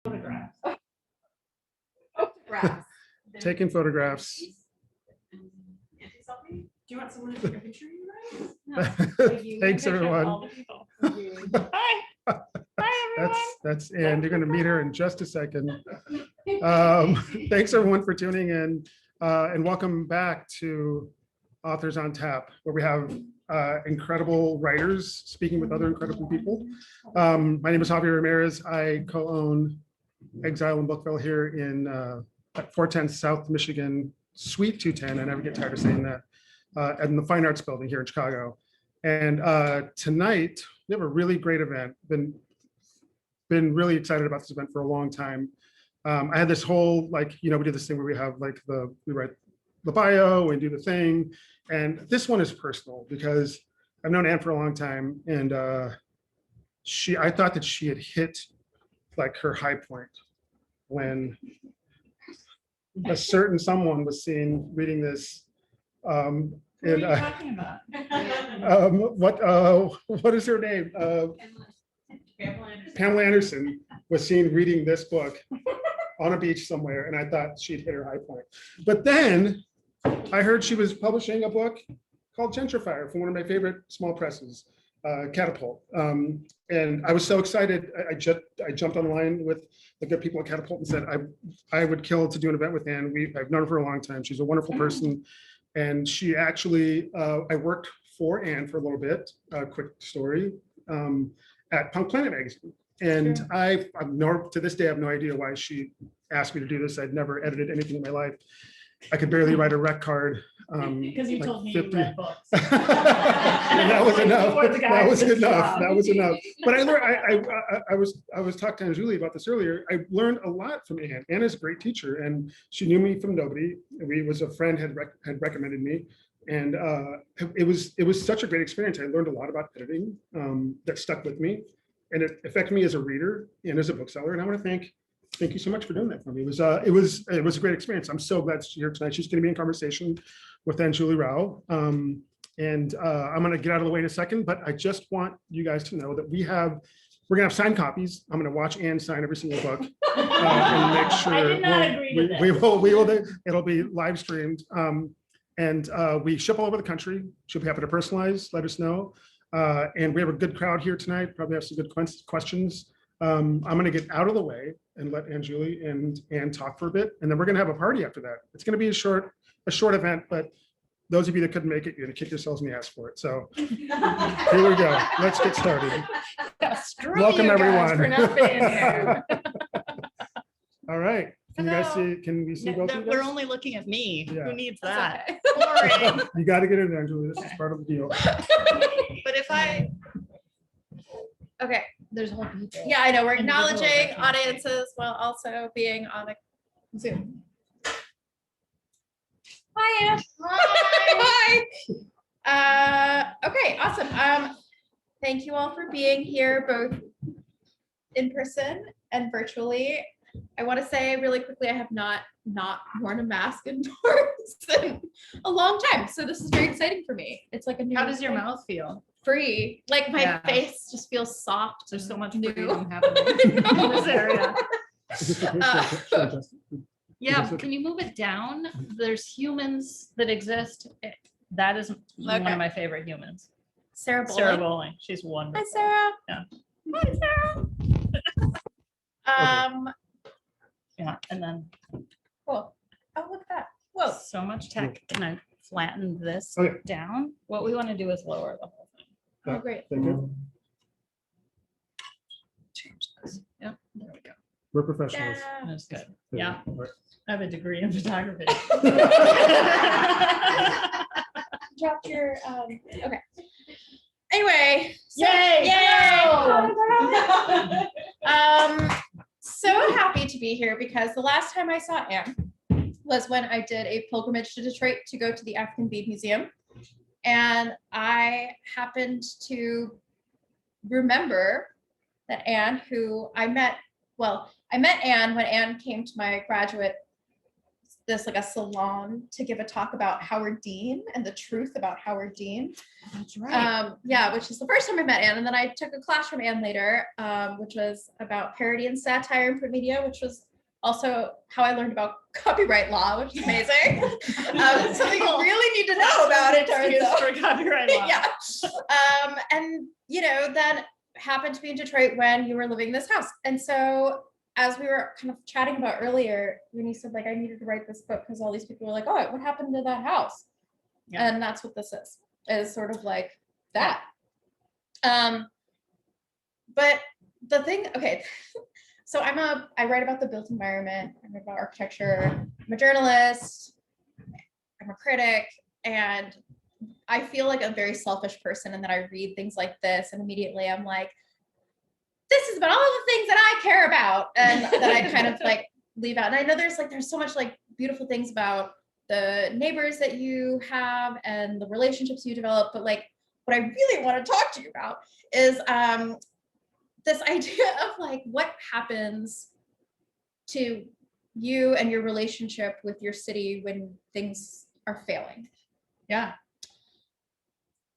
Photographs. Photographs. Taking photographs. Do you want someone to take a picture of you guys? No. Thanks, everyone. All the people. Hi. Hi, everyone. That's and you're going to meet her in just a second. Thanks everyone for tuning in, and welcome back to Authors on Tap, where we have incredible writers speaking with other incredible people. My name is Javier Ramirez. I co-own Exile and Bookville here in at 410 South Michigan, Suite 210. I never get tired of saying that. In the Fine Arts Building here in Chicago. And tonight we have a really great event. Been really excited about this event for a long time. I had this whole, like, we did this thing where we have like we write the bio and do the thing. And this one is personal because I've known Anne for a long time, and I thought that she had hit like her high point when a certain someone was seen reading this. What are you talking about? What is her name? Pamela Anderson was seen reading this book on a beach somewhere, and I thought she'd hit her high point. But then I heard she was publishing a book called Gentrifier from one of my favorite small presses, Catapult. And I was so excited. I jumped online with the good people at Catapult and said I would kill to do an event with Anne. I've known her for a long time. She's a wonderful person. And she actually, I worked for Anne for a little bit, a quick story, at Punk Planet magazine. And to this day, I have no idea why she asked me to do this. I'd never edited anything in my life. I could barely write a rec card. Because you like told me 50. you read books. And that was enough. You were the guy That was with this enough. job. That was enough. But I learned. I was talking to Anjulie about this earlier. I learned a lot from Anne. Anne is a great teacher, and she knew me from nobody. A friend had recommended me, and it was such a great experience. I learned a lot about editing that stuck with me, and it affected me as a reader and as a bookseller. And I want to thank you so much for doing that for me. It was a great experience. I'm so glad she's here tonight. She's going to be in conversation with Anjulie Rao. And I'm going to get out of the way in a second, but I just want you guys to know that we're going to have signed copies. I'm going to watch Anne sign every single book and make sure I did not agree to this. we will. It'll be live streamed. And we ship all over the country. She'll be happy to personalize, let us know. And we have a good crowd here tonight. Probably have some good questions. I'm going to get out of the way and let Anjulie and Anne talk for a bit, and then we're going to have a party after that. It's going to be a short event, but those of you that couldn't make it, you're going to kick yourselves in the ass for it. So here we go. Let's get started. Welcome, everyone. For not being here. All right. Can you guys see? Can we see both of you We're guys? only looking at me. Yeah. Who needs that? Okay. Boring. You got to get in there, Anjulie. This is part of the deal. But if I, Okay. there's a whole people. Yeah, I know. We're Individuals acknowledging that can't see. audiences while also being on a Zoom. Hi, Anne. Hi. Okay, awesome. Thank you all for being here, both in person and virtually. I want to say really quickly, I have not worn a mask indoors in a long time, so this is very exciting for me. It's like a new. How does your mouth feel? Free? Like my Yeah. face just feels soft. There's so much New. freedom happening in this area. Sure, Justin. Yeah, Because can you move it down? There's humans that exist. That is one Okay. of my favorite humans. Sarah Sarah Bowling. Bowling. She's Hi, wonderful. Sarah. Yeah. Hi, Sarah. Yeah, and then Cool. Oh, look at that. Whoa. so much tech. Can I flatten this Okay. down? What we want to do is lower the whole thing. Oh, great. Thank you. Change this. Yep, there we go. We're professionals. Yeah. That's good. Yeah, All right. I have a degree in photography. Dropped your, okay. Anyway. So, Yay! Yay! So happy to be here because the last time I saw Anne was when I did a pilgrimage to Detroit to go to the African Bead Museum. And I happened to remember that Anne, who I met Anne when Anne came to my graduate this like a salon to give a talk about Howard Dean and the truth about Howard Dean. That's right. Yeah, which is the first time I met Anne. And then I took a class from Anne later, which was about parody and satire in print media, which was also how I learned about copyright law, which is amazing. Something you really need to know about it. turns out. For copyright law. Yeah. And then happened to be in Detroit when you were living in this house. And so as we were kind of chatting about earlier, when you said like I needed to write this book because all these people were like, oh, what happened to that house? Yeah. And that's what this is sort of like that. But the thing, okay, so I write about the built environment, I write about architecture, I'm a journalist, I'm a critic, and I feel like a very selfish person, and then I read things like this and immediately I'm like, this is about all the things that I care about, and that I kind of like leave out. And I know there's so much like beautiful things about the neighbors that you have and the relationships you develop, but like what I really want to talk to you about is this idea of like what happens to you and your relationship with your city when things are failing. Yeah.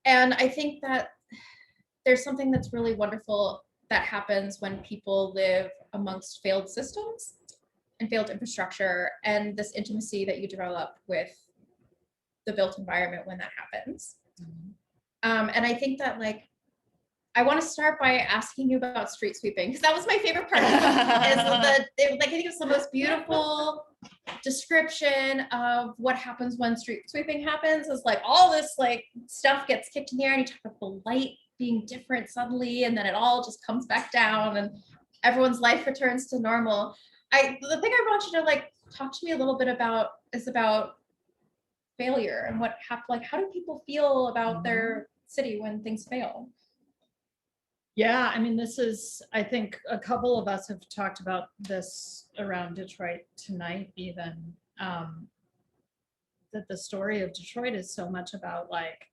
And I think that there's something that's really wonderful that happens when people live amongst failed systems and failed infrastructure, and this intimacy that you develop with the built environment when that happens. And I think that like, I want to start by asking you about street sweeping, because that was my favorite part. I think it's the most beautiful description of what happens when street sweeping happens, is like all this like stuff gets kicked in the air, and you talk about the light being different suddenly, and then it all just comes back down and everyone's life returns to normal. The thing I want you to like talk to me a little bit about is about failure and what happened, like how do people feel about their city when things fail? Yeah, I mean, I think a couple of us have talked about this around Detroit tonight, even, that the story of Detroit is so much about like,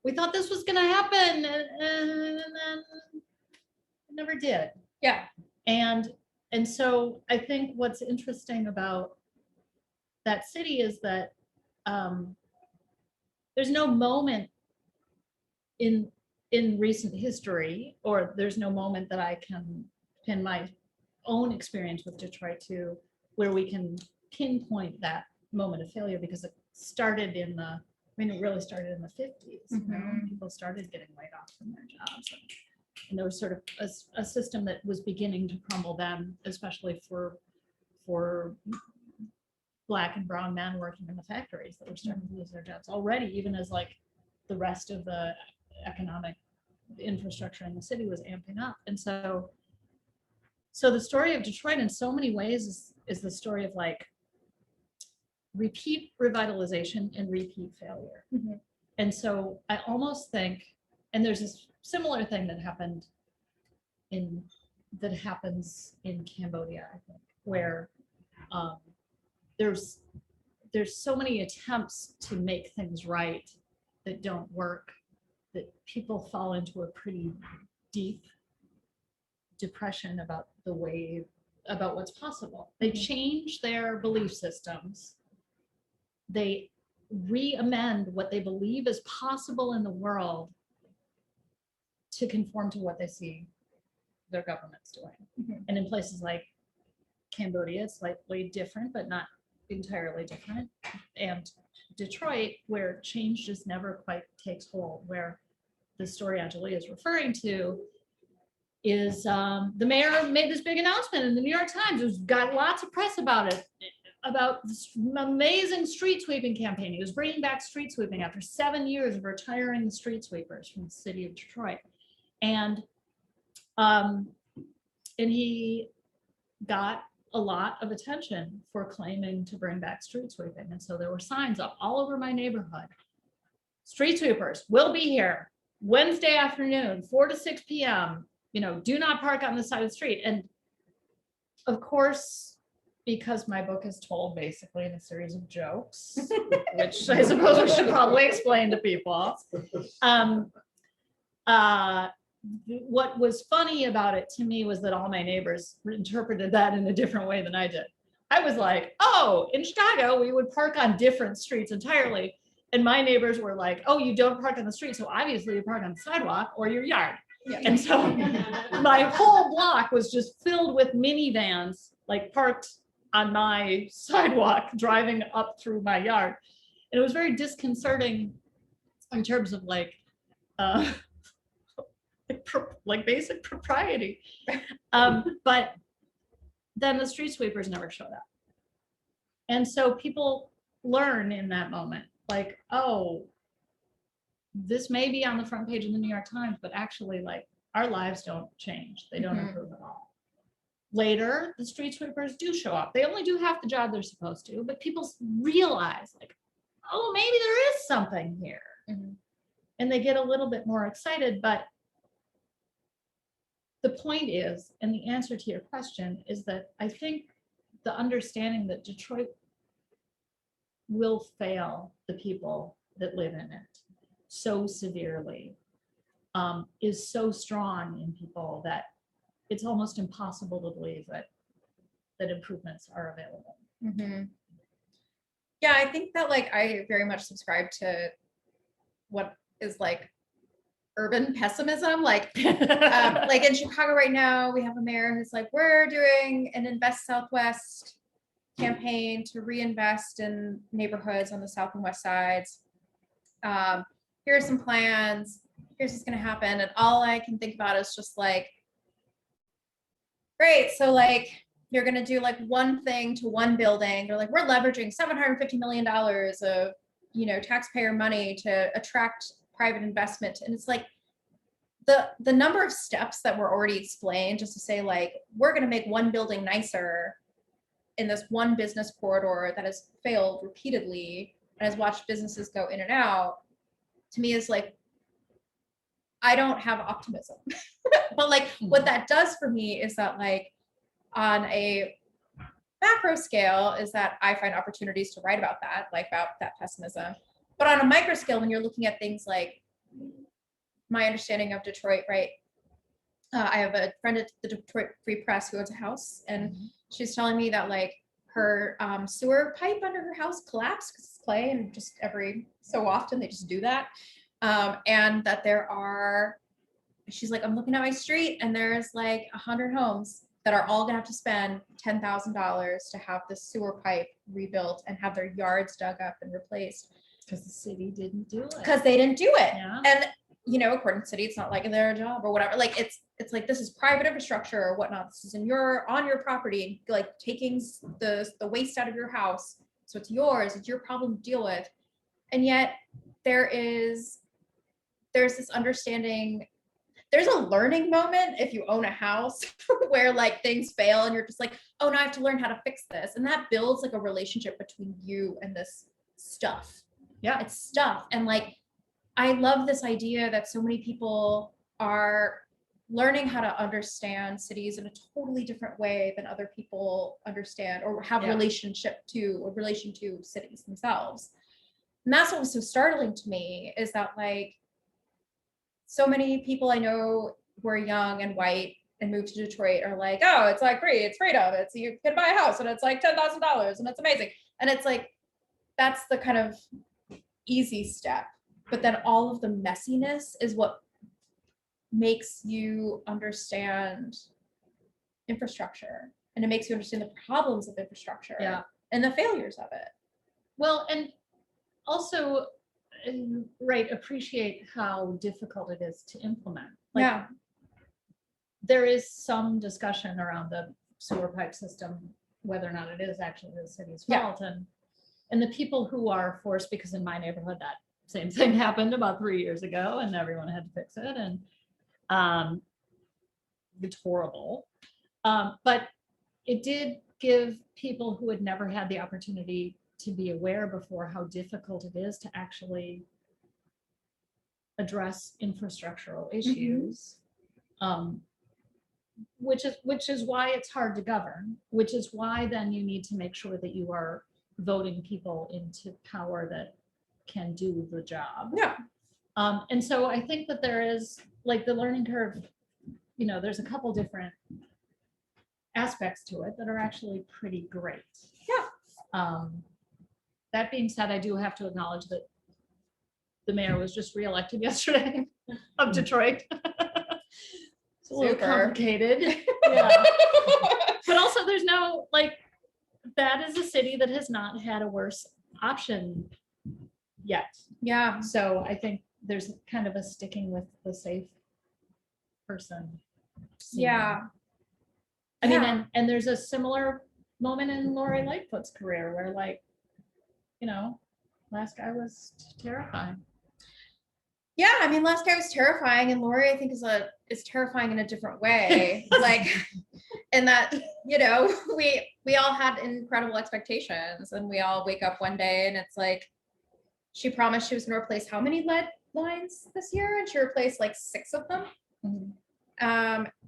we thought this was gonna happen, and then it never did. Yeah. And so I think what's interesting about that city is that there's no moment in recent history, or there's no moment that I can pin my own experience with Detroit to where we can pinpoint that moment of failure, because it started it really started in the 50s. You know? People started getting laid off from their jobs. And there was sort of a system that was beginning to crumble then, especially for Black and brown men working in the factories that were starting to lose their jobs already, even as like the rest of the economic infrastructure in the city was amping up. And so the story of Detroit in so many ways is the story of like repeat revitalization and repeat failure. And so I almost think, and there's this similar thing that happens in Cambodia, I think, where there's so many attempts to make things right that don't work, that people fall into a pretty deep depression about what's possible. They change their belief systems. They re-amend what they believe is possible in the world to conform to what they see their government's doing. And in places like Cambodia, it's slightly different, but not entirely different. And Detroit, where change just never quite takes hold, where the story Anjulie is referring to is the mayor made this big announcement in the New York Times. It got lots of press about it, about this amazing street sweeping campaign. He was bringing back street sweeping after 7 years of retiring the street sweepers from the city of Detroit. And he got a lot of attention for claiming to bring back street sweeping. And so there were signs up all over my neighborhood. Street sweepers will be here Wednesday afternoon, 4 to 6 p.m. Do not park on the side of the street. And of course, because my book is told basically in a series of jokes, which I suppose we should probably explain to people. What was funny about it to me was that all my neighbors interpreted that in a different way than I did. I was like, oh, in Chicago, we would park on different streets entirely. And my neighbors were like, oh, you don't park on the street. So obviously you park on the sidewalk or your yard. Yeah. And so my whole block was just filled with minivans, like parked on my sidewalk, driving up through my yard. And it was very disconcerting in terms of like basic propriety. But then the street sweepers never showed up. And so people learn in that moment, like, oh, this may be on the front page of the New York Times, but actually like our lives don't change. They don't improve at all. Later, the street sweepers do show up. They only do half the job they're supposed to, but people realize like, oh, maybe there is something here. And they get a little bit more excited. But the point is, and the answer to your question is that I think the understanding that Detroit will fail the people that live in it so severely is so strong in people that it's almost impossible to believe that improvements are available. Yeah, I think that like I very much subscribe to what is like urban pessimism. Like in Chicago right now, we have a mayor who's like, we're doing an Invest Southwest campaign to reinvest in neighborhoods on the south and west sides. Here are some plans. Here's what's going to happen. And all I can think about is just like, great. So like, you're going to do like one thing to one building. They're like, we're leveraging $750 million of, taxpayer money to attract private investment. And it's like the number of steps that were already explained just to say like, we're going to make one building nicer in this one business corridor that has failed repeatedly and has watched businesses go in and out, to me is like, I don't have optimism. But like what that does for me is that like on a macro scale is that I find opportunities to write about that, like about that pessimism. But on a micro scale, when you're looking at things like my understanding of Detroit, right? I have a friend at the Detroit Free Press who owns a house, and she's telling me that like her sewer pipe under her house collapsed because it's clay, and just every so often they just do that. And that she's like, I'm looking at my street and there's like 100 homes that are all gonna have to spend $10,000 to have the sewer pipe rebuilt and have their yards dug up and replaced. Because the city didn't do it. Because they didn't do it. Yeah. And according to the city, it's not like their job or whatever. Like it's like this is private infrastructure or whatnot. This is on your property, like taking the waste out of your house. So it's yours, it's your problem to deal with. And yet there's this understanding, there's a learning moment if you own a house where like things fail and you're just like, oh, now I have to learn how to fix this. And that builds like a relationship between you and this stuff. Yeah. It's stuff. And like, I love this idea that so many people are learning how to understand cities in a totally different way than other people understand or have relation to cities themselves. And that's what was so startling to me, is that like so many people I know who are young and white and moved to Detroit are like, oh, it's like free, it's freedom, it's you can buy a house and it's like $10,000 and it's amazing. And it's like, that's the kind of easy step. But then all of the messiness is what makes you understand infrastructure, and it makes you understand the problems of infrastructure and the failures of it. Well, and also, appreciate how difficult it is to implement. Like, there is some discussion around the sewer pipe system, whether or not it is actually the city's fault. And the people who are forced, because in my neighborhood, that same thing happened about 3 years ago and everyone had to fix it. And it's horrible. But it did give people who had never had the opportunity to be aware before how difficult it is to actually address infrastructural issues, which is why it's hard to govern, which is why then you need to make sure that you are voting people into power that can do the job. And so I think that there is like the learning curve, there's a couple different aspects to it that are actually pretty great. Yeah. That being said, I do have to acknowledge that the mayor was just reelected yesterday of Detroit. It's a little Super. complicated. Yeah. But also there's no, like, that is a city that has not had a worse option yet. Yeah. So I think there's kind of a sticking with the safe person. scene. Yeah. I mean, Yeah. and there's a similar moment in Lori Lightfoot's career where, like, you know, last guy was terrifying. Yeah, I mean, last guy was terrifying, and Lori, I think, is terrifying in a different way. Like, in that, you know, we all had incredible expectations, and we all wake up one day, and it's like, she promised she was going to replace how many lead lines this year, and she replaced like 6 of them.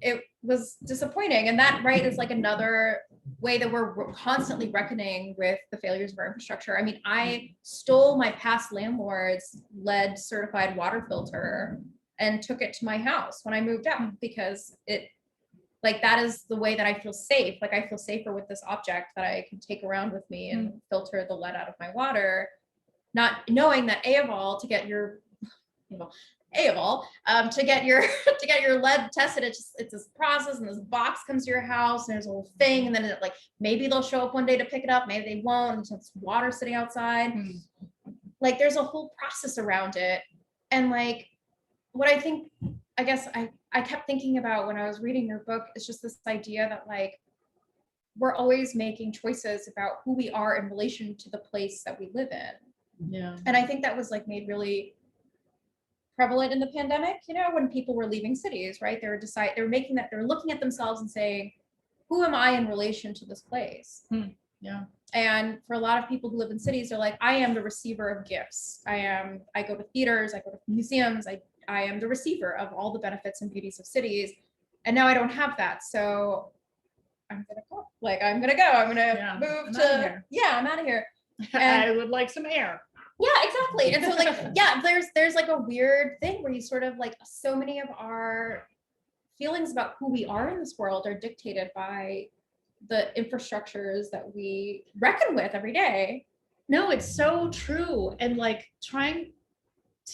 It was disappointing, and that, right, is like another way that we're constantly reckoning with the failures of our infrastructure. I mean, I stole my past landlord's lead certified water filter and took it to my house when I moved out, because it, like, that is the way that I feel safe. Like, I feel safer with this object that I can take around with me and filter the lead out of my water, not knowing that A of all, to get your, you know, to get your lead tested, it's this process, and this box comes to your house, and there's a whole thing, and then it, like, maybe they'll show up one day to pick it up, maybe they won't, and so it's water sitting outside. Like, there's a whole process around it. And like, what I think, I guess I kept thinking about when I was reading your book is just this idea that, like, we're always making choices about who we are in relation to the place that we live in. Yeah. And I think that was, like, made really prevalent in the pandemic, you know, when people were leaving cities, right? They're looking at themselves and saying, who am I in relation to this place? Yeah. And for a lot of people who live in cities, they're like, I am the receiver of gifts. I go to theaters, I go to museums, I am the receiver of all the benefits and beauties of cities. And now I don't have that. So I'm gonna go. I'm gonna move to, I'm out of here. I would like some air. Yeah, exactly. And so, like, yeah, there's like a weird thing where you sort of, like, so many of our feelings about who we are in this world are dictated by the infrastructures that we reckon with every day. No, it's so true. And like,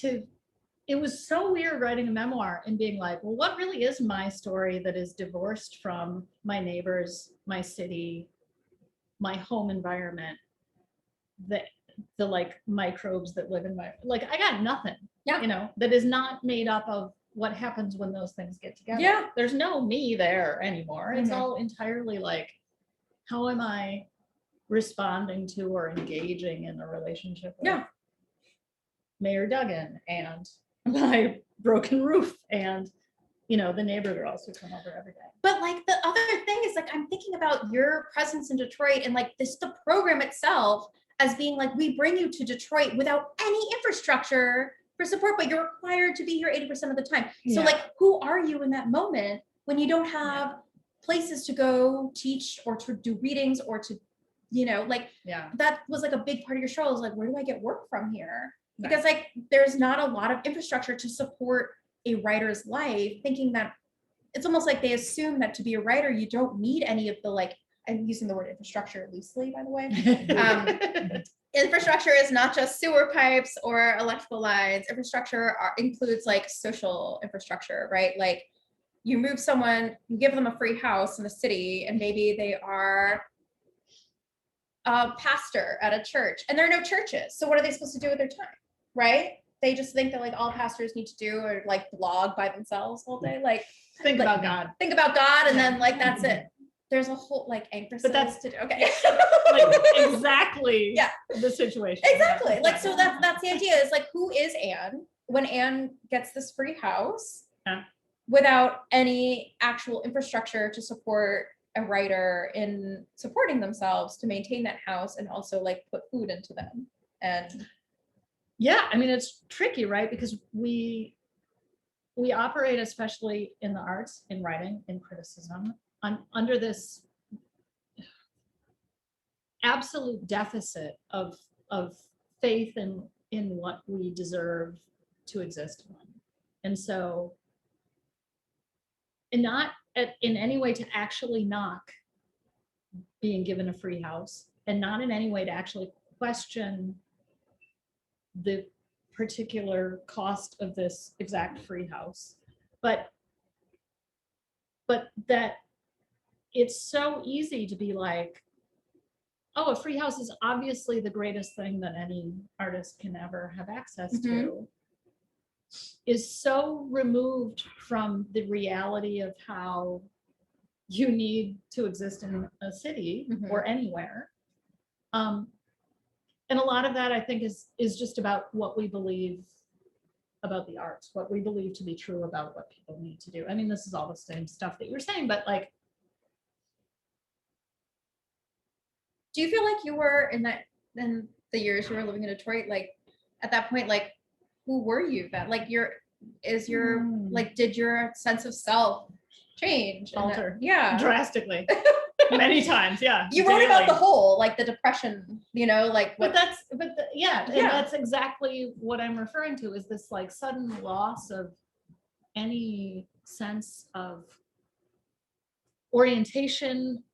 it was so weird writing a memoir and being like, well, what really is my story that is divorced from my neighbors, my city, my home environment, the like microbes that live in my, like, I got nothing, Yeah. you know, that is not made up of what happens when those things get together. Yeah. There's no me there anymore. It's Mhm. all entirely like, how am I responding to or engaging in a relationship with Yeah. Mayor Duggan and my broken roof and, you know, the neighbor girls who come over every day. But like, the other thing is, like, I'm thinking about your presence in Detroit and, like, the program itself as being like, we bring you to Detroit without any infrastructure for support, but you're required to be here 80% of the time. So, Yeah. like, who are you in that moment when you don't have places to go teach or to do readings or to, you know, like, Yeah. that was like a big part of your show, is like, where do I get work from here? Because like, there's not a lot of infrastructure to support a writer's life, thinking that it's almost like they assume that to be a writer, you don't need any of the, like, I'm using the word infrastructure loosely, by the way. Infrastructure is not just sewer pipes or electrical lines. Infrastructure includes like social infrastructure, right? Like, you move someone, you give them a free house in the city, and maybe they are a pastor at a church, and there are no churches. So what are they supposed to do with their time, right? They just think that, like, all pastors need to do are like blog by themselves all day, like Think about God. think about God, and then like that's it. There's a whole like anchor. But that's to do. Okay. Like, exactly Yeah. the situation. Exactly. Like, so that's the idea, is like, who is Anne when Anne gets this free house without any actual infrastructure to support a writer in supporting themselves to maintain that house and also like put food into them. And yeah, I mean, it's tricky, right? Because we operate, especially in the arts, in writing, in criticism, under this absolute deficit of faith in what we deserve to exist on. And so, and not in any way to actually knock being given a free house, and not in any way to actually question the particular cost of this exact free house, but that it's so easy to be like, oh, a free house is obviously the greatest thing that any artist can ever have access to, is so removed from the reality of how you need to exist in a city or anywhere. And a lot of that, I think, is just about what we believe about the arts, what we believe to be true about what people need to do. I mean, this is all the same stuff that you were saying, but like, Do you feel like you were in the years you were living in Detroit, like at that point, like who were you then? Like did your sense of self change? Alter. Yeah. Drastically. Many times, yeah. You wrote about the daily. whole, like the depression, like But that's exactly what I'm referring to, is this like sudden loss of any sense of orientation,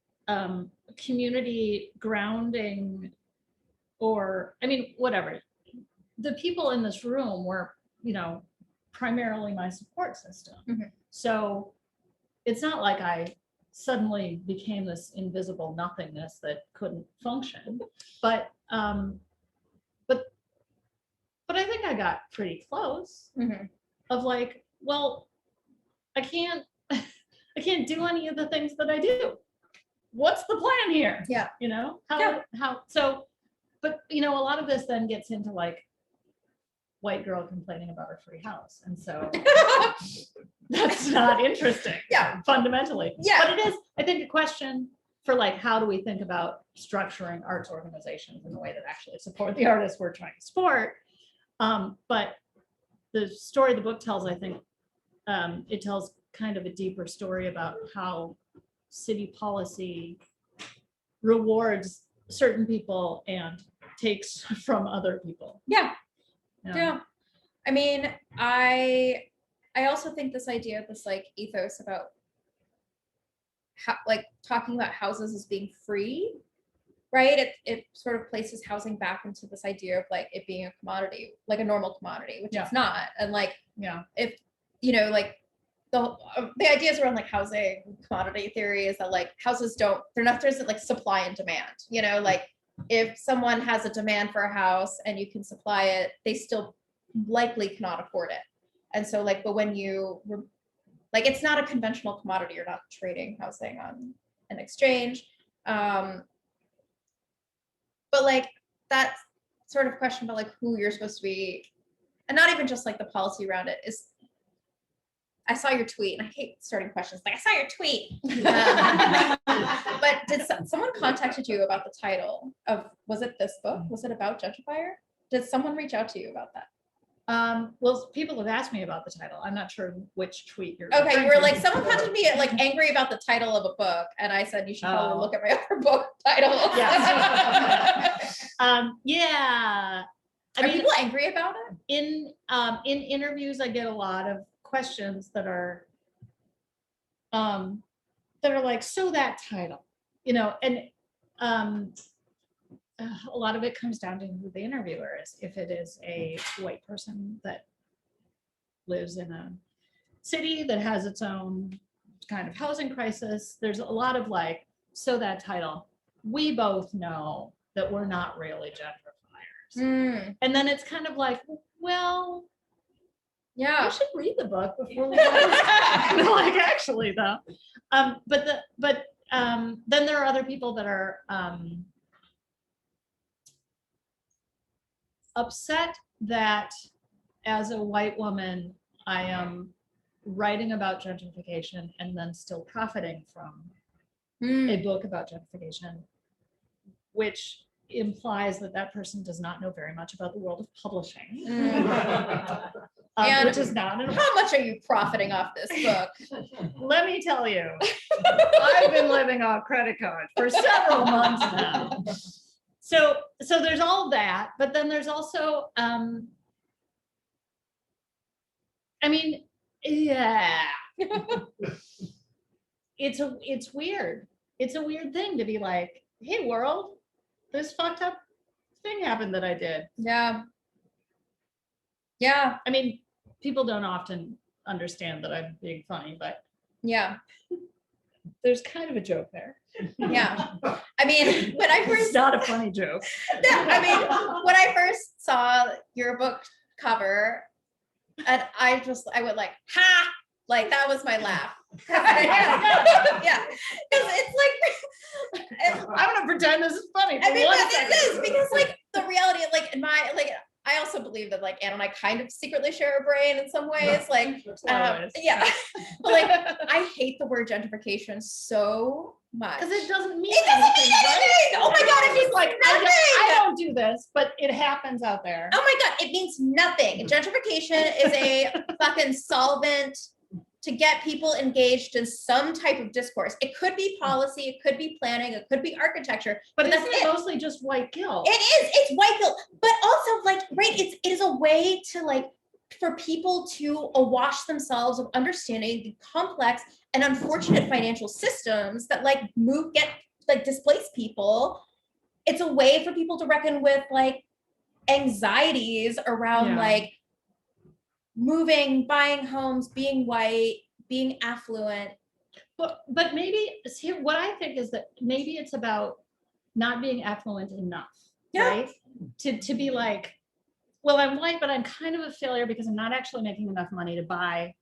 community grounding, or I mean, whatever. The people in this room were, primarily my support system. So it's not like I suddenly became this invisible nothingness that couldn't function, but I think I got pretty close of like, well, I can't do any of the things that I do. What's the plan here? Yeah. But a lot of this then gets into like white girl complaining about her free house. And so that's not interesting. Yeah. Fundamentally. Yeah. But it is, I think, a question for like, how do we think about structuring arts organizations in a way that actually support the artists we're trying to support? But the story the book tells, I think, it tells kind of a deeper story about how city policy rewards certain people and takes from other people. Yeah. I mean, I also think this idea of this like ethos about how, like talking about houses as being free, right? It sort of places housing back into this idea of like it being a commodity, like a normal commodity, which it's not. And like, if like the ideas around like housing commodity theory is that like houses there's like supply and demand, like if someone has a demand for a house and you can supply it, they still likely cannot afford it. And so like, but when you like, it's not a conventional commodity, you're not trading housing on an exchange. But like that sort of question about like who you're supposed to be, and not even just like the policy around it, is I saw your tweet, and I hate starting questions like I saw your tweet. But did someone contacted you about the title of, was it this book? Was it about Gentrifier? Did someone reach out to you about that? Well, people have asked me about the title. I'm not sure which tweet you're Okay, you were referring like, to. someone contacted me like angry about the title of a book, and I said you should probably look at my other book title. Yes. Yeah. Are people angry about it? In interviews, I get a lot of questions that are like, so that title, and a lot of it comes down to who the interviewer is. If it is a white person that lives in a city that has its own kind of housing crisis, there's a lot of like, so that title, we both know that we're not really gentrifiers. And then it's kind of like, well, yeah, you should read the book before we like, actually though. But then there are other people that are upset that as a white woman, I am writing about gentrification and then still profiting from a book about gentrification, which implies that that person does not know very much about the world of publishing. And which is not how much are you profiting off this book? Let me tell you, I've been living off credit cards for several months now. So there's all that, but then there's also, I mean, yeah, it's weird it's a weird thing to be like, hey, world, this fucked up thing happened that I did. Yeah. Yeah. I mean, people don't often understand that I'm being funny, but Yeah. there's kind of a joke there. Yeah. I mean, when I It's first, not a funny joke. I mean, when I first saw your book cover, and I went like, ha! Like that was my laugh. Yeah. Because it's like, I'm gonna pretend this is funny. I for mean, one but second. it is because like the reality of like in my like I also believe that like Anne and I kind of secretly share a brain in some ways. Like Always. yeah. But like I hate the word gentrification so much. Because it doesn't mean It doesn't mean anything, right? anything. Oh my God, it means like nothing. I don't do this, but it happens out there. Oh my God, it means nothing. Gentrification is a fucking solvent to get people engaged in some type of discourse. It could be policy, it could be planning, it could be architecture, But that's isn't it mostly just white guilt? It is, it's white guilt, but also like, right, it is a way to like, for people to awash themselves of understanding the complex and unfortunate financial systems that like displace people. It's a way for people to reckon with like anxieties around Yeah. like moving, buying homes, being white, being affluent. But maybe see what I think is that maybe it's about not being affluent enough, Yeah. right? To be like, well, I'm white, but I'm kind of a failure because I'm not actually making enough money to buy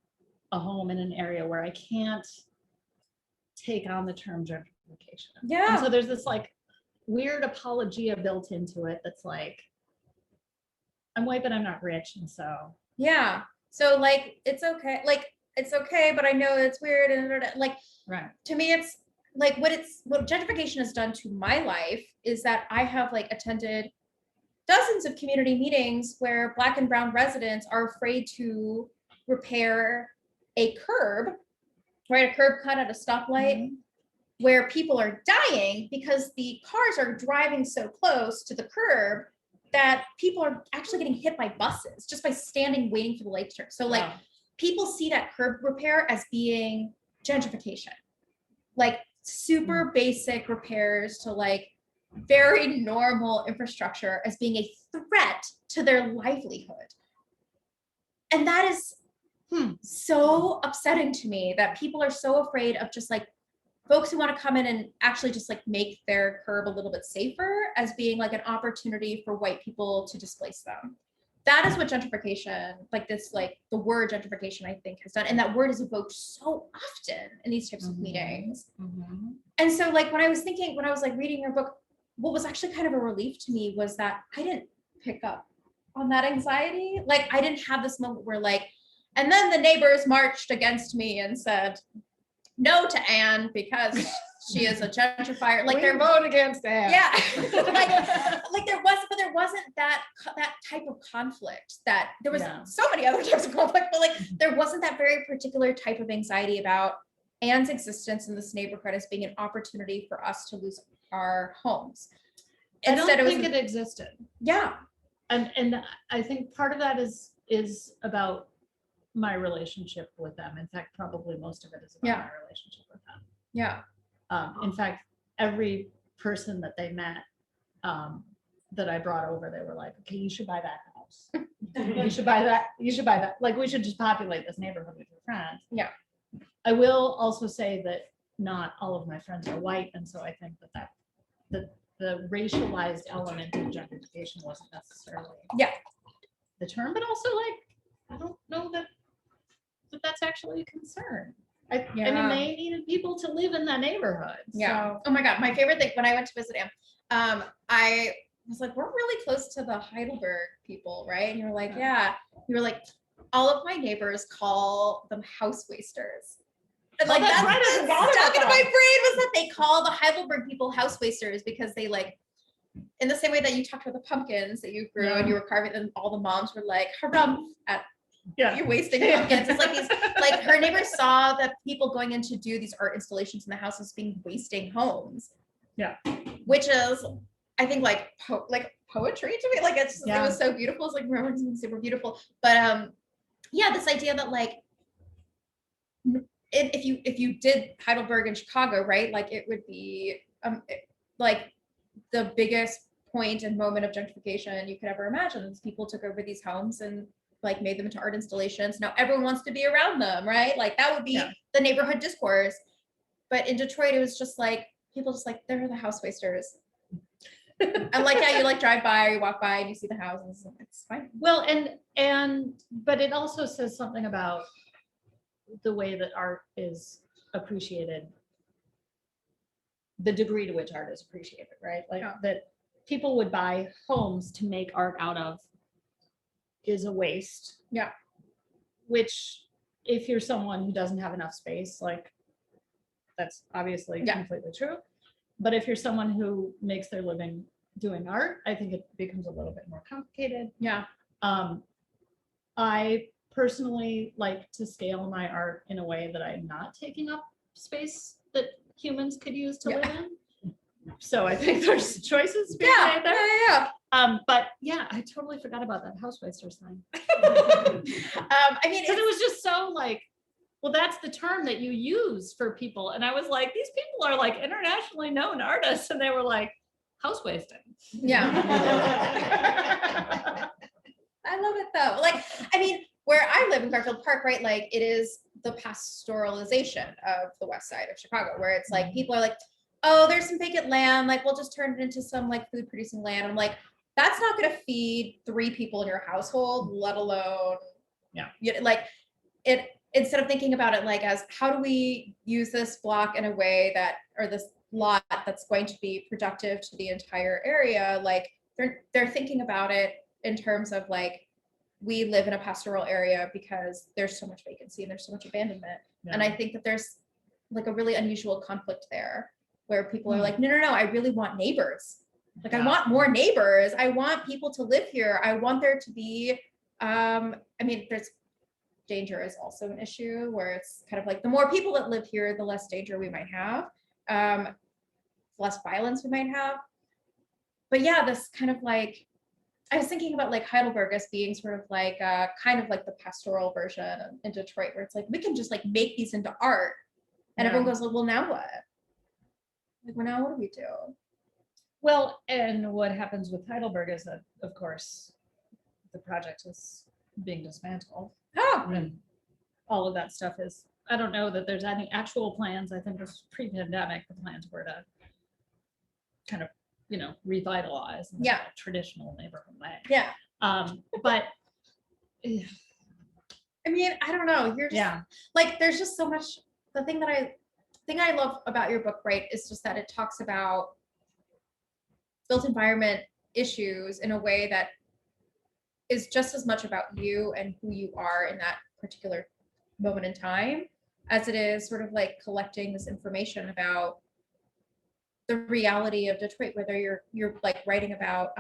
a home in an area where I can't take on the term gentrification. Yeah. And so there's this like weird apologia built into it that's like, I'm white, but I'm not rich, and so Yeah. So like it's okay. Like it's okay, but I know it's weird and like right. to me it's like what gentrification has done to my life is that I have like attended dozens of community meetings where Black and brown residents are afraid to repair a curb, right? A curb cut at a stoplight where people are dying because the cars are driving so close to the curb that people are actually getting hit by buses just by standing waiting for the light to turn. So like people see that curb repair as being gentrification, like super basic repairs to like very normal infrastructure as being a threat to their livelihood. And that is so upsetting to me that people are so afraid of just like folks who want to come in and actually just like make their curb a little bit safer as being like an opportunity for white people to displace them. That is what gentrification, like this, like the word gentrification, I think has done. And that word is evoked so often in these types of meetings. And so like when I was like reading your book, what was actually kind of a relief to me was that I didn't pick up on that anxiety. Like I didn't have this moment where like, and then the neighbors marched against me and said no to Anne because she is a gentrifier. Like they're vote against Anne. Yeah. like there wasn't that type of conflict. That there was so many other types of conflict, but like there wasn't that very particular type of anxiety about Anne's existence in this neighborhood as being an opportunity for us to lose our homes. Instead, I don't think it existed. Yeah. And I think part of that is about my relationship with them. In fact, probably most of it is about my relationship with them. Yeah. In fact, every person that they met that I brought over, they were like, okay, you should buy that house. You should buy that. You should buy that. Like, we should just populate this neighborhood with your friends. Yeah. I will also say that not all of my friends are white. And so I think that the racialized element of gentrification wasn't necessarily the term, but also like, I don't know that that's actually a concern. I mean, they needed people to live in that neighborhood. Yeah. So. Oh my God. My favorite thing when I went to visit him, I was like, we're really close to the Heidelberg people, right? And you're like, yeah. You were like, all of my neighbors call them house wasters. And like that's right. stuck in my brain was that they call the Heidelberg people house wasters because they like, in the same way that you talked about the pumpkins that you grew and you were carving, and all the moms were like, harum at you're wasting pumpkins. It's like these, like her neighbors saw that people going in to do these art installations in the house as being wasting homes. Yeah. Which is, I think like poetry to me. Like it was so beautiful. It's like remembering something super beautiful. But this idea that like if you did Heidelberg in Chicago, right, like it would be like the biggest point and moment of gentrification you could ever imagine. People took over these homes and like made them into art installations. Now everyone wants to be around them, right? Like that would be the neighborhood discourse. But in Detroit, it was just like people just like, they're the house wasters. And like, yeah, you like drive by or you walk by and you see the houses, and it's fine. Well, but it also says something about the way that art is appreciated, the degree to which art is appreciated, right? Like that people would buy homes to make art out of is a waste. Yeah. Which, if you're someone who doesn't have enough space, like that's obviously completely true. But if you're someone who makes their living doing art, I think it becomes a little bit more complicated. Yeah. I personally like to scale my art in a way that I'm not taking up space that humans could use to live in. So I think there's choices being made there. But yeah, I totally forgot about that house waster sign. I mean, because it was just so like, well, that's the term that you use for people. And I was like, these people are like internationally known artists. And they were like, house wasting. Yeah. I love it though. Like, I mean, where I live in Garfield Park, right? Like it is the pastoralization of the west side of Chicago, where it's like, people are like, oh, there's some vacant land. Like, we'll just turn it into some like food producing land. I'm like, that's not going to feed 3 people in your household, let alone, like it, instead of thinking about it like as how do we use this block in a way that, or this lot that's going to be productive to the entire area, like they're thinking about it in terms of like, we live in a pastoral area because there's so much vacancy and there's so much abandonment. And I think that there's like a really unusual conflict there where people are like, no, I really want neighbors. Like I want more neighbors. I want people to live here. I want there to be, I mean, there's danger is also an issue where it's kind of like the more people that live here, the less danger we might have, less violence we might have. But yeah, this kind of like, I was thinking about like Heidelberg as being sort of like kind of like the pastoral version in Detroit, where it's like, we can just like make these into art. And everyone goes, well, now what? Like, well, now what do we do? Well, and what happens with Heidelberg is that, of course, the project is being dismantled. Oh. And all of that stuff is, I don't know that there's any actual plans. I think it was pre-pandemic, the plans were to kind of, revitalize in a traditional neighborhood way. Yeah. But I mean, I don't know. You're just like, there's just so much. The thing I love about your book, right, is just that it talks about built environment issues in a way that is just as much about you and who you are in that particular moment in time as it is sort of like collecting this information about the reality of Detroit, whether you're like writing about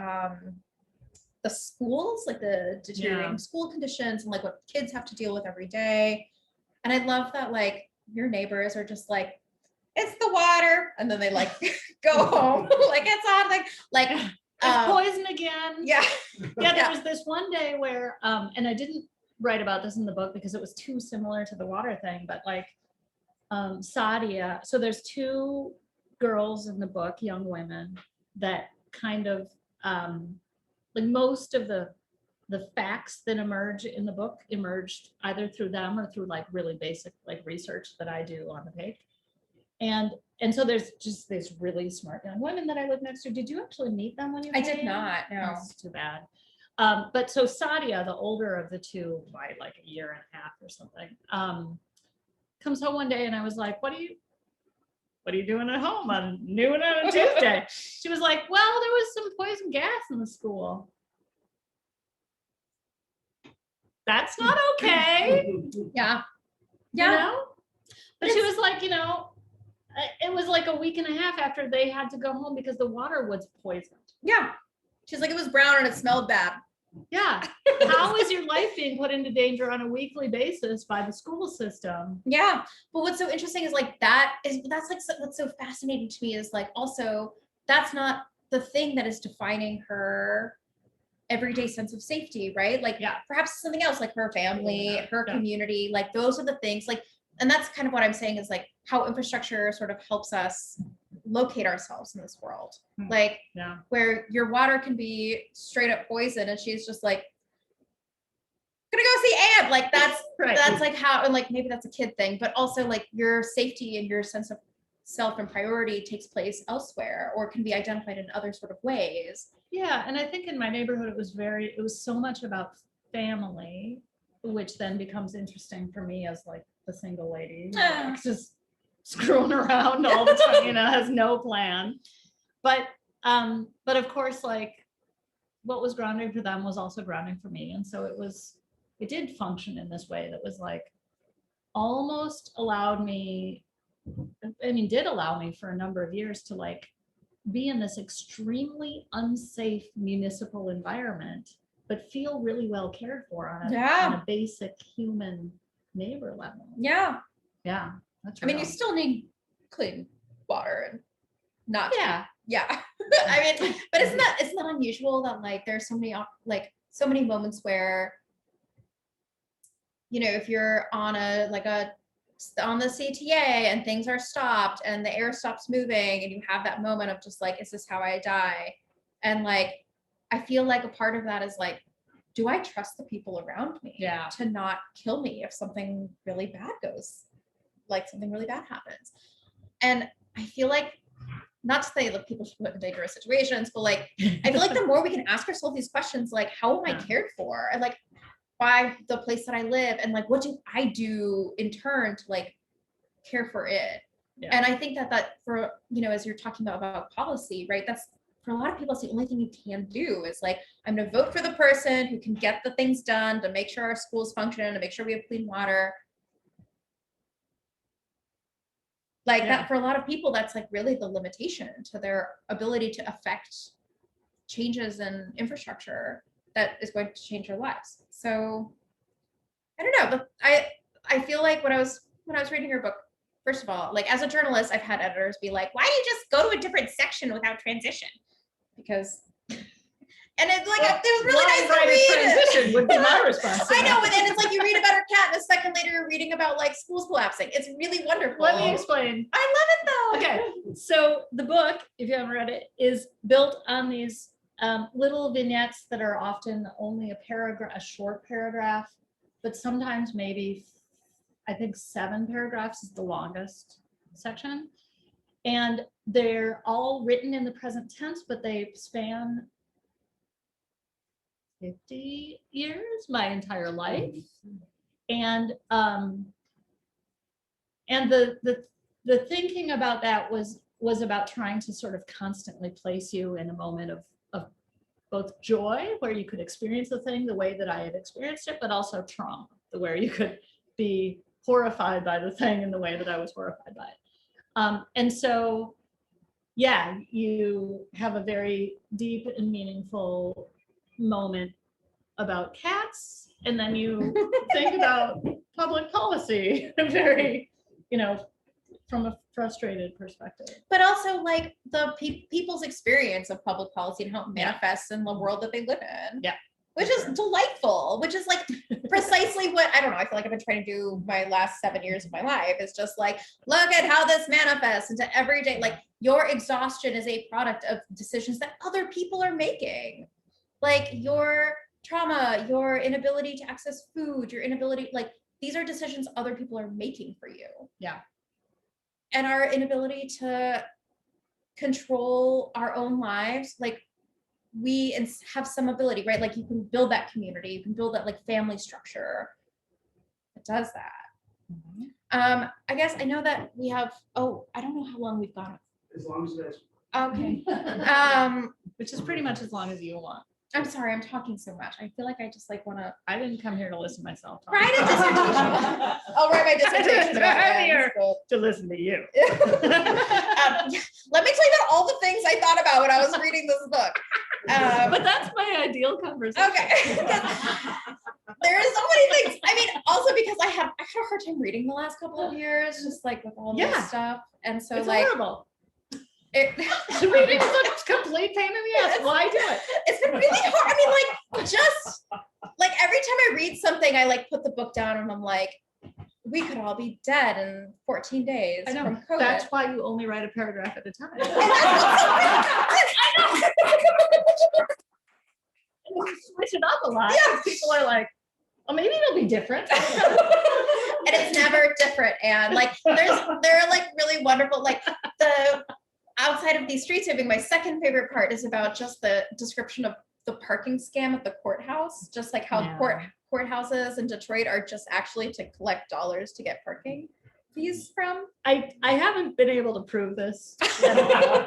the schools, like the deteriorating school conditions and like what kids have to deal with every day. And I love that like your neighbors are just like, it's the water, and then they like go home like it's on like it's poison again. Yeah. There was this one day where and I didn't write about this in the book because it was too similar to the water thing, but like Sadia, so there's 2 girls in the book, young women, that kind of like most of the facts that emerge in the book emerged either through them or through like really basic like research that I do on the page. And so there's just these really smart young women that I live next to. Did you actually meet them when you came? I did not, no. That's too bad. But so Sadia, the older of the 2 by like a year and a half or something, comes home one day and I was like, what are you doing at home on noon on a Tuesday? She was like, well, there was some poison gas in the school. That's not okay. Yeah. You know? But she was like, it was like a week and a half after they had to go home because the water was poisoned. Yeah. She's like, it was brown and it smelled bad. Yeah. How is your life being put into danger on a weekly basis by the school system? Yeah. But what's so that's like what's so fascinating to me is like, also, that's not the thing that is defining her everyday sense of safety, right? Like perhaps something else, like her family, her community, like those are the things, like and that's kind of what I'm saying is like how infrastructure sort of helps us locate ourselves in this world. Like Yeah. where your water can be straight up poison and she's just like, gonna go see Anne. Like that's Right. that's like how, and like maybe that's a kid thing, but also like your safety and your sense of self and priority takes place elsewhere or can be identified in other sort of ways. Yeah, and I think in my neighborhood, it was so much about family, which then becomes interesting for me as like the single lady, like, just screwing around all the time, you know, has no plan. But of course, like what was grounding for them was also grounding for me. And so it did function in this way that was like almost allowed me, did allow me for a number of years to like be in this extremely unsafe municipal environment, but feel really well cared for on a basic human neighbor level. Yeah. Yeah. That's I mean, you real. still need clean water and not. Yeah. Yeah. I mean, but isn't that unusual that like there's so many moments where, you know, if you're on on the CTA and things are stopped and the air stops moving and you have that moment of just like, is this how I die? And like, I feel like a part of that is like, do I trust the people around me to not kill me if something really bad happens? And I feel like, not to say that people should put in dangerous situations, but like, I feel like the more we can ask ourselves these questions, like, how am I cared for? And like, by the place that I live, and like, what do I do in turn to like care for it? Yeah. And I think that for, you know, as you're talking about policy, right? That's for a lot of people, it's the only thing you can do is like, I'm gonna vote for the person who can get the things done to make sure our schools function, to make sure we have clean water. Like that for a lot of people, that's like really the limitation to their ability to affect changes in infrastructure that is going to change their lives. So I don't know, but I feel like when I was reading your book, first of all, like as a journalist, I've had editors be like, why do you just go to a different section without transition? Because and it's like, it was really nice to read. Transition would be my response. I know, but then it's like you read about our cat and a second later you're reading about like schools collapsing. It's really wonderful. Let me explain. I love it though. Okay, so the book, if you haven't read it, is built on these little vignettes that are often only a short paragraph, but sometimes maybe, I think 7 paragraphs is the longest section. And they're all written in the present tense, but they span 50 years, my entire life. And the thinking about that was about trying to sort of constantly place you in a moment of both joy, where you could experience the thing the way that I had experienced it, but also trauma, where you could be horrified by the thing in the way that I was horrified by it. And so, yeah, you have a very deep and meaningful moment about cats, and then you think about public policy very, you know, from a frustrated perspective. But also like the people's experience of public policy and how it manifests in the world that they live in. Yeah. Which is delightful, which is like precisely what, I don't know, I feel like I've been trying to do my last 7 years of my life. It's just like, look at how this manifests into everyday, like your exhaustion is a product of decisions that other people are making. Like your trauma, your inability to access food, your inability, like these are decisions other people are making for you. Yeah. And our inability to control our own lives, like we have some ability, right? Like you can build that community, you can build that like family structure. It does that. Mm-hmm. I guess I know that we have, I don't know how long we've gone. As long as that's okay. Which is pretty much as long as you want. I'm sorry, I'm talking so much. I feel like I just like want to. I didn't come here to listen to myself talk. Write a dissertation. I'll write my dissertation. I'm here to listen to you. Let me tell you about all the things I thought about when I was reading this book. But that's my ideal conversation. Okay. There is so many things. I mean, also because I had a hard time reading the last couple of years, just like with all this stuff. And so it's like horrible. Reading is a complete pain in the ass. Why do it? It's been really hard. I mean, like just like every time I read something, I like put the book down and I'm like, we could all be dead in 14 days I know, from COVID. that's why you only write a paragraph at a time. And then you switch it up a lot, 'cause people are like, oh, maybe it'll be different. And it's never different. And like, there are like really wonderful, like the outside of these streets sweeping, my second favorite part is about just the description of the parking scam at the courthouse, just like how Yeah. courthouses in Detroit are just actually to collect dollars to get parking fees from. I haven't been able to prove this at all,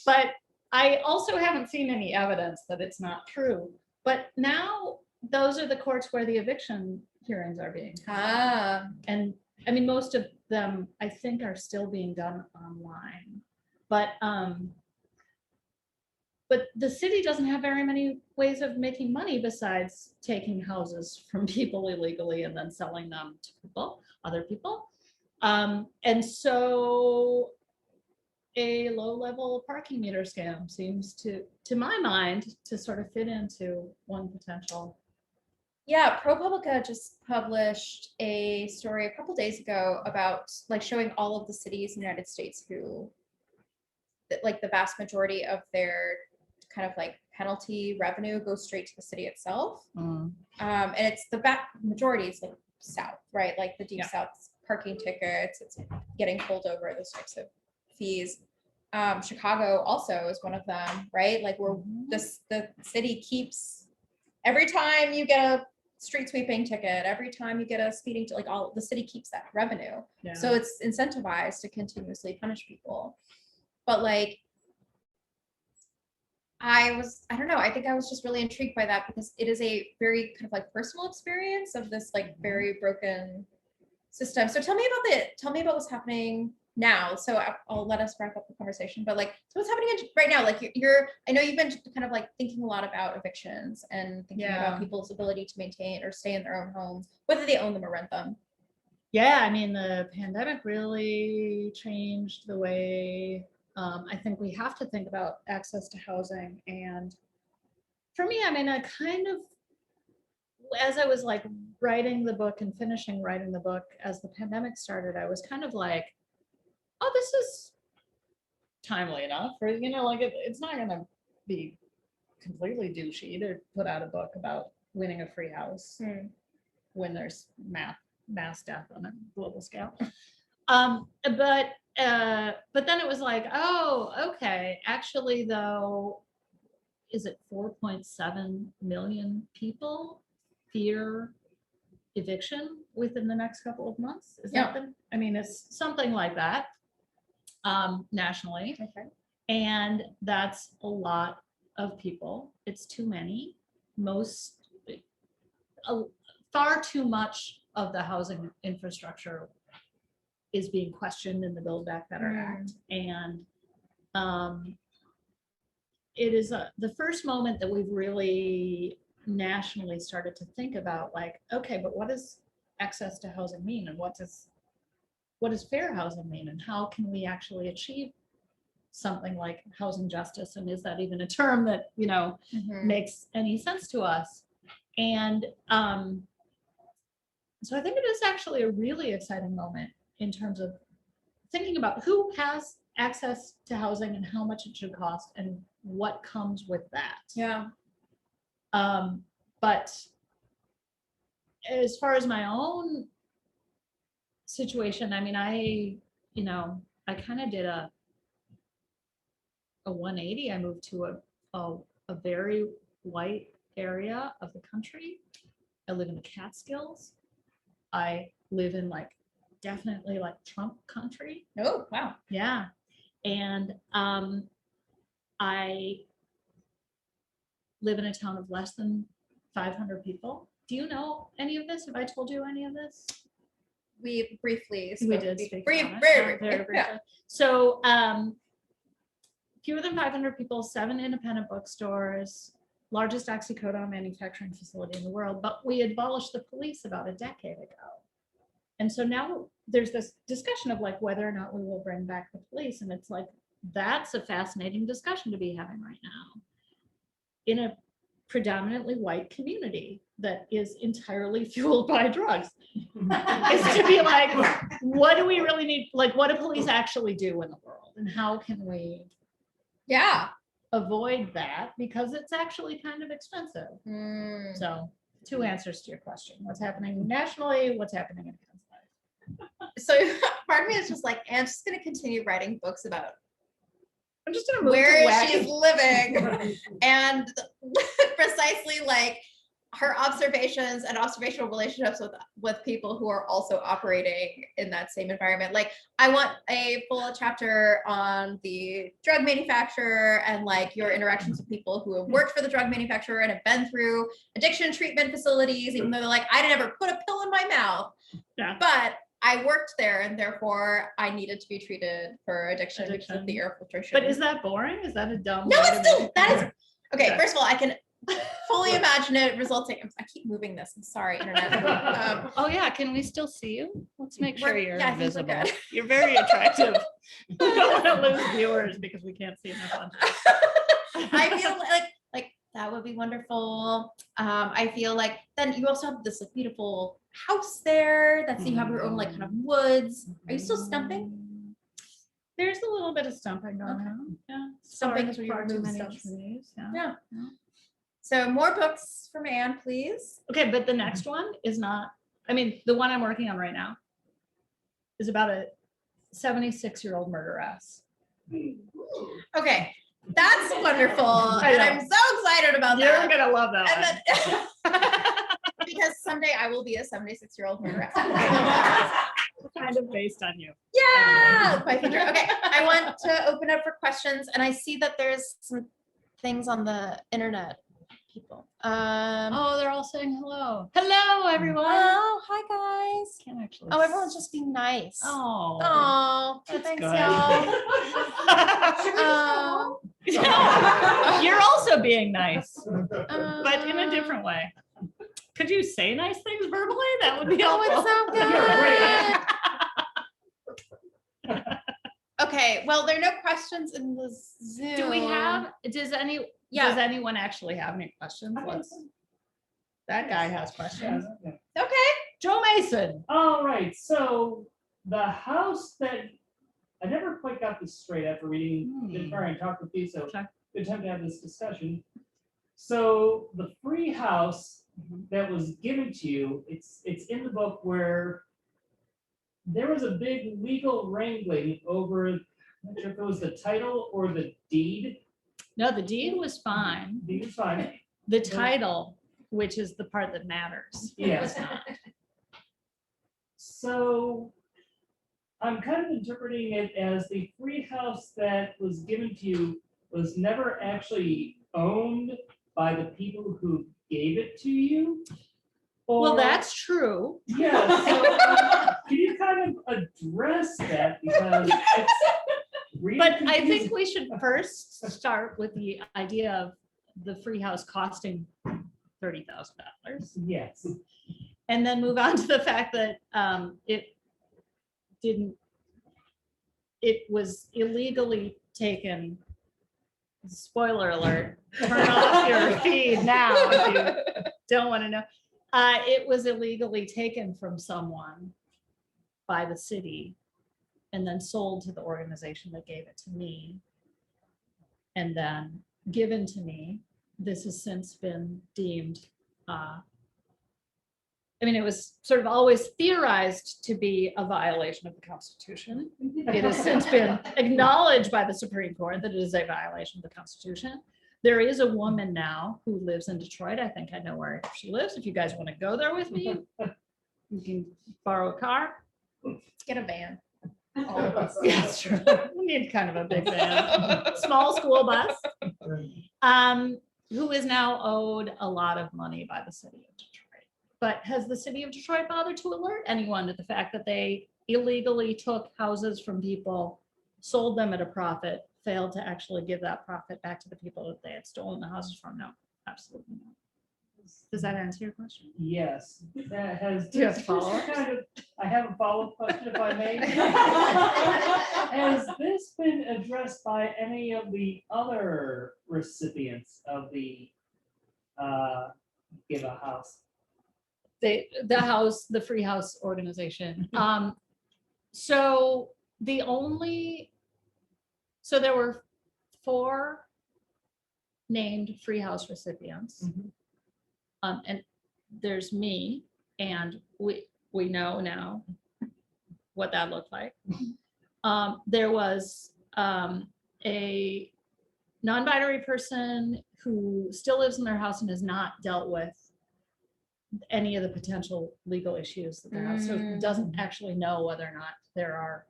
but I also haven't seen any evidence that it's not true. But now those are the courts where the eviction hearings are being held. Ah, And I mean, most of them, I think, are still being done online. But the city doesn't have very many ways of making money besides taking houses from people illegally and then selling them to other people. And so a low-level parking meter scam seems to my mind, to sort of fit into one potential. yeah, ProPublica just published a story a couple days ago about like showing all of the cities in the United States who, that like the vast majority of their kind of like penalty revenue goes straight to the city itself. And it's the vast majority is like South, right? Like the deep Yeah. South, parking tickets, it's getting pulled over, those types of fees. Chicago also is one of them, right? Like where the city keeps, every time you get a street sweeping ticket, every time you get a speeding, like all the city keeps that revenue. Yeah. So it's incentivized to continuously punish people. But like, I don't know, I think I was just really intrigued by that because it is a very kind of like personal experience of this like very broken system. So tell me about what's happening now. So I'll let us wrap up the conversation, but like, so what's happening right now? Like I know you've been kind of like thinking a lot about evictions and thinking about Yeah. people's ability to maintain or stay in their own homes, whether they own them or rent them. Yeah, I mean, the pandemic really changed the way I think we have to think about access to housing. And for me, I mean, I kind of, as I was like writing the book and finishing writing the book, as the pandemic started, I was kind of like, oh, this is timely enough, or, you know, like it's not going to be completely douchey to put out a book about winning a free house when there's mass death on a global scale. But then it was like, oh, okay, actually though, is it 4.7 million people fear eviction within the next couple of months? Is that I mean, it's something like that nationally. Okay. And that's a lot of people. It's too many. Far too much of the housing infrastructure is being questioned in the Build Back Better Act. And it is the first moment that we've really nationally started to think about like, okay, but what does access to housing mean? And what does fair housing mean? And how can we actually achieve something like housing justice? And is that even a term that, you know, makes any sense to us? And so I think it is actually a really exciting moment in terms of thinking about who has access to housing and how much it should cost and what comes with that. Yeah. But as far as my own situation, I mean, I kind of did a 180. I moved to a very white area of the country. I live in the Catskills. I live in like definitely like Trump country. Oh, wow. Yeah. And I live in a town of less than 500 people. Do you know any of this? Have I told you any of this? We briefly We did speak very about it. briefly. Very briefly. Yeah. So fewer than 500 people, 7 independent bookstores, largest oxycodone manufacturing facility in the world, but we abolished the police about a decade ago. And so now there's this discussion of like whether or not we will bring back the police. And it's like, that's a fascinating discussion to be having right now. In a predominantly white community that is entirely fueled by drugs. Is to be like, what do we really need? Like, what do police actually do in the world? And how can we Yeah. avoid that? Because it's actually kind of expensive. Mm. So 2 answers to your question. What's happening nationally? What's happening in Kansas? So part of me is just like, Anne's just gonna continue writing books about I'm just gonna move where to she's wacky. living and precisely like her observations and observational relationships with people who are also operating in that same environment. Like, I want a full chapter on the drug manufacturer and like your interactions with people who have worked for the drug manufacturer and have been through addiction treatment facilities, even though they're like, I never put a pill in my mouth, Yeah. but I worked there and therefore I needed to be treated for addiction because of the air filtration. But is that boring? Is that a dumb? No, way it's to still, make- that is, okay, Okay. first of all, I can fully imagine it resulting, I keep moving this, I'm sorry, internet. Oh yeah, can we still see you? Let's make sure We're- you're yeah, I think we're visible. good. You're very attractive. We don't want to lose viewers because we can't see enough on. I feel like that would be wonderful. I feel like then you also have this like beautiful house there. That's you have your own like kind of woods. Are you still stumping? There's a little bit of stumping going Okay. on. Yeah. Stumping is where you Far too remove many stumps. trees, yeah. Yeah. So more books from Anne, please. Okay, but the next one is not, I mean, the one I'm working on right now is about a 76-year-old murderess. Okay, that's wonderful. I And know. I'm so excited about You're that. gonna love that And one. then, because someday I will be a 76-year-old murderess. Kind of based on you. Yeah, my future. Okay, I want to open up for questions, and I see that there's some things on the internet, people. Oh, they're all saying hello. Hello, everyone. Oh, hi guys. Can't actually. Oh, everyone's just being nice. Oh. Oh, That's thanks, good. y'all. Oh, No, you're also being nice, oh. but in a different way. Could you say nice things verbally? That would be Oh, helpful. it's so good. Okay, well, there are no questions in the Zoom. Do we have, does Yeah. anyone actually have any questions? That guy has questions. Okay. Joe Mason. All right, so the house that, I never quite got this straight after reading Gentrifier and talked with you, so Okay. good time to have this discussion. So the free house that was given to you, it's in the book where there was a big legal wrangling over, I'm not sure if it was the title or the deed. No, the deed was fine. Deed is fine, The title, which is the part that matters. yes. So I'm kind of interpreting it as the free house that was given to you was never actually owned by the people who gave it to you? Well, Or- that's true. Yeah, so can you kind of address that because it's really But I confusing. think we should first start with the idea of the free house costing $30,000. Yes, And then move on to the fact that it was illegally taken. Spoiler alert, turn off your feed now if you don't want to know. It was illegally taken from someone by the city and then sold to the organization that gave it to me. And then given to me. This has since been deemed I mean, it was sort of always theorized to be a violation of the Constitution. It has since been acknowledged by the Supreme Court that it is a violation of the Constitution. There is a woman now who lives in Detroit. I think I know where she lives. If you guys want to go there with me, you can borrow a car. Get a van. All of us. Yeah, that's true. We need kind of a big van, small school bus. Who is now owed a lot of money by the city of Detroit. But has the city of Detroit bothered to alert anyone to the fact that they illegally took houses from people, sold them at a profit, failed to actually give that profit back to the people that they had stolen the houses from? No, absolutely not. Does that answer your question? yes, that has. Do you have this follow-ups? kind of- I have a follow-up question if I may. Has this been addressed by any of the other recipients of the give a house? The Free House organization. So there were 4 named Free House recipients. And there's me, and we know now what that looked like. There was a non-binary person who still lives in their house and has not dealt with any of the potential legal issues that they have, so doesn't actually know whether or not there are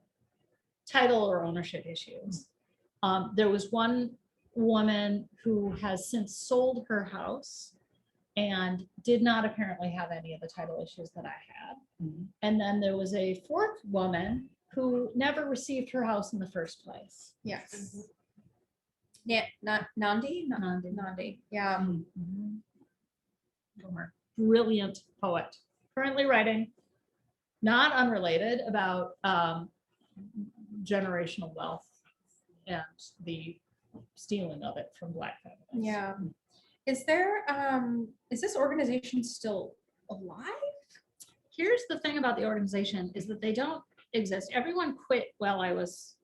title or ownership issues. There was one woman who has since sold her house and did not apparently have any of the title issues that I had. And then there was a 4th woman who never received her house in the first place. Yes. Yeah, not Nandi? Nandi, yeah. Brilliant poet, currently writing, not unrelated, about generational wealth and the stealing of it from Black families. Yeah. Is there, is this organization still alive? Here's the thing about the organization is that they don't exist. Everyone quit while I was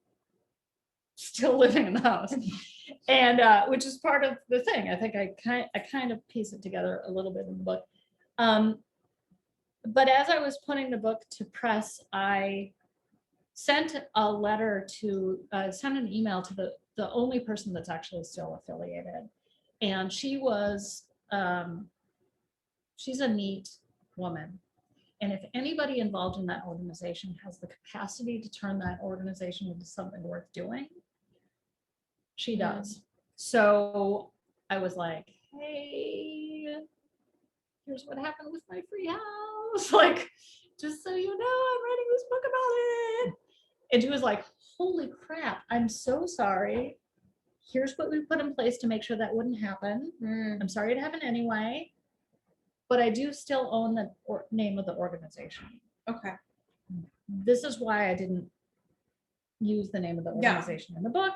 still living in the house, and which is part of the thing. I think I kind of piece it together a little bit in the book. But as I was putting the book to press, I sent a letter to sent an email to the only person that's actually still affiliated, and she was she's a neat woman. And if anybody involved in that organization has the capacity to turn that organization into something worth doing, she does. So I was like, hey, here's what happened with my free house. Like, just so you know, I'm writing this book about it. And she was like, holy crap, I'm so sorry. Here's what we put in place to make sure that wouldn't happen. I'm sorry it happened anyway. But I do still own the name of the organization. Okay. This is why I didn't use the name of the organization in the book.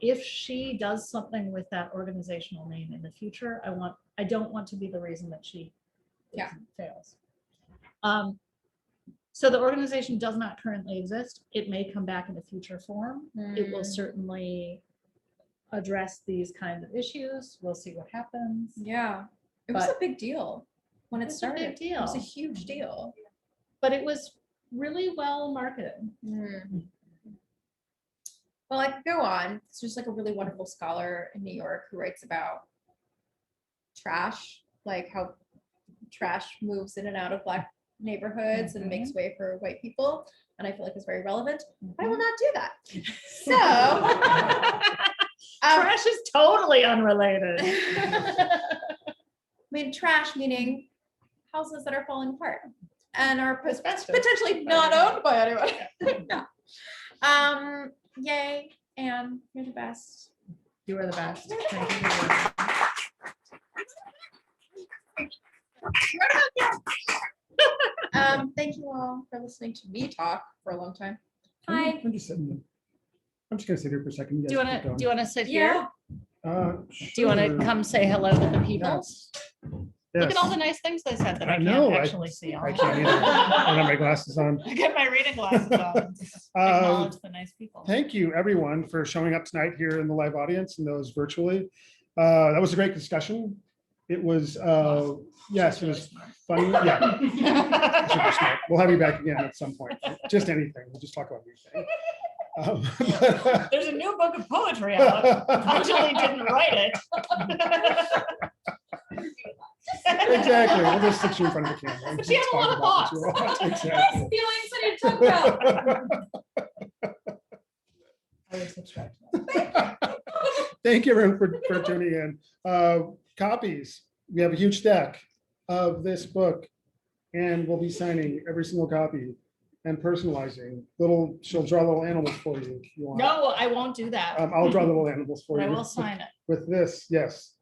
If she does something with that organizational name in the future, I don't want to be the reason that she fails. So the organization does not currently exist. It may come back in a future form. It will certainly address these kinds of issues. We'll see what happens. Yeah. It was a big deal when it started. A big deal. It was a huge deal. But it was really well marketed. Well, I could go on. There's like a really wonderful scholar in New York who writes about trash, like how trash moves in and out of Black neighborhoods and makes way for white people. And I feel like it's very relevant. I will not do that. So trash is totally unrelated. I mean, trash meaning houses that are falling apart and are potentially not owned by anyone. No. Yay, Anne, you're the best. You are the best. Thank you all for listening to me talk for a long time. Hi. I'm just sitting there. I'm just gonna sit here for a second. Do you want to sit here? Yeah. Do you want to come say hello to the people? Yes. Look at all the nice things they said that I, I know, can't actually see. I can't either. I don't have my glasses on. I get my reading glasses on. Acknowledge the nice people. Thank you, everyone, for showing up tonight here in the live audience and those virtually. That was a great discussion. It was, yes, it was fun. Yeah. Super smart. We'll have you back again at some point. Just anything. We'll just talk about anything. There's a new book of poetry out. Anjulie didn't write it. Exactly. We'll just stick you in front of the camera. And She had just a lot talk of about what you want. Yes, Exactly. feelings I didn't talk about. I would subscribe to that. Thank you, everyone, for tuning in. Copies. We have a huge stack of this book, and we'll be signing every single copy and personalizing. She'll draw little animals for you if you want. No, I won't do that. I'll draw little animals for But I you will sign it. with this. Yes.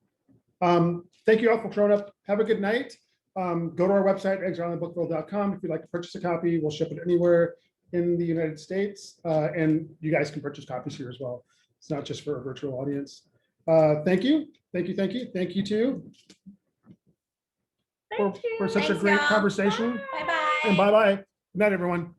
Thank you all for showing up. Have a good night. Go to our website, exileandbookville.com. If you'd like to purchase a copy, we'll ship it anywhere in the United States. And you guys can purchase copies here as well. It's not just for a virtual audience. Thank you. Thank you. Thank you. Thank you too. for such a Thanks, great y'all. conversation. Bye-bye. And bye-bye. Good night, everyone.